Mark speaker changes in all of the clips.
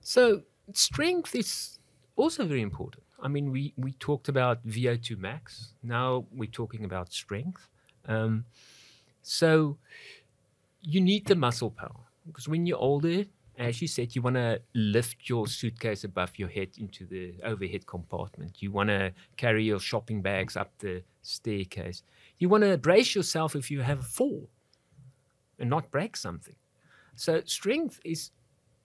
Speaker 1: So strength is also very important. I mean, we talked about VO2 max. Now we're talking about strength. Um, so you need the muscle power because when you're older, as you said, you want to lift your suitcase above your head into the overhead compartment. You want to carry your shopping bags up the staircase. You want to brace yourself if you have a fall and not break something. So strength is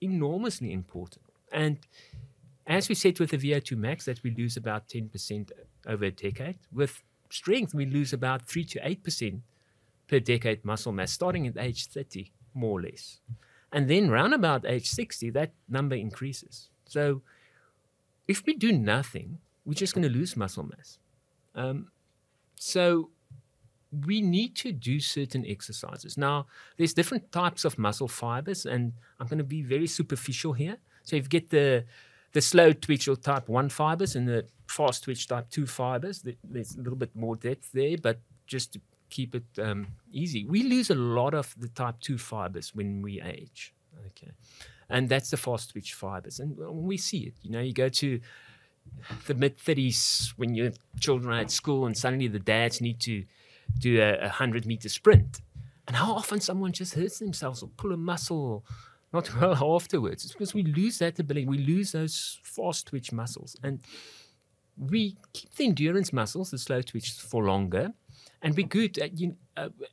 Speaker 1: enormously important. And as we said with the VO2 max, that we lose about 10% over a decade. With strength, we lose about 3 to 8% per decade muscle mass, starting at age 30, more or less. And then round about age 60, that number increases. So if we do nothing, we're just going to lose muscle mass. So we need to do certain exercises. Now, there's different types of muscle fibers, and I'm going to be very superficial here. So if you get the slow twitch or type 1 fibers and the fast twitch type 2 fibers, there's a little bit more depth there, but just to keep it easy, we lose a lot of the type 2 fibers when we age. Okay, and that's the fast twitch fibers, and we see it. You know, you go to the mid-30s when your children are at school and suddenly the dads need to do a 100-meter sprint. And how often someone just hurts themselves or pull a muscle not well afterwards. It's because we lose that ability. We lose those fast twitch muscles. And we keep the endurance muscles, the slow twitch, for longer. And we're good at,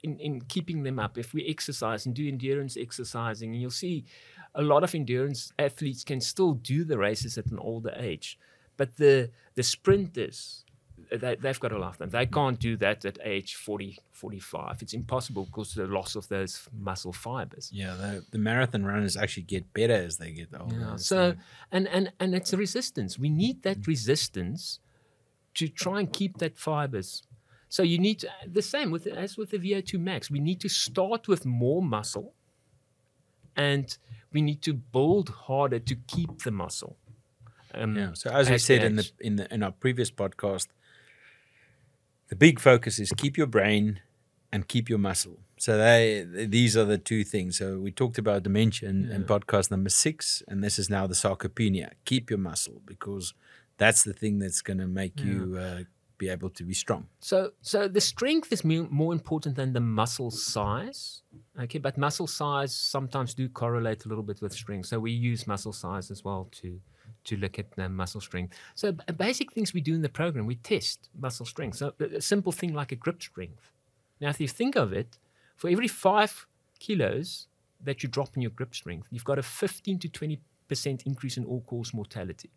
Speaker 1: in keeping them up. If we exercise and do endurance exercising, and you'll see a lot of endurance athletes can still do the races at an older age. But the sprinters, they've got a lifetime. They can't do that at age 40, 45. It's impossible because of the loss of those muscle fibers.
Speaker 2: Yeah, the marathon runners actually get better as they get older.
Speaker 1: Yeah. So, and it's a resistance. We need that resistance to try and keep that fibers. So you need to, the same as with the VO2 max. We need to start with more muscle, and we need to build harder to keep the muscle.
Speaker 2: So as we said in our previous podcast, the big focus is keep your brain and keep your muscle. So these are the two things. So we talked about dementia in podcast number 6, and this is now the sarcopenia. Keep your muscle, because that's the thing that's going to make you be able to be strong.
Speaker 1: So the strength is more important than the muscle size. Okay, but muscle size sometimes do correlate a little bit with strength. So we use muscle size as well to look at muscle strength. So basic things we do in the program, we test muscle strength. So a simple thing like a grip strength. Now, if you think of it, for every 5 kilos that you drop in your grip strength, you've got a 15 to 20% increase in all-cause mortality.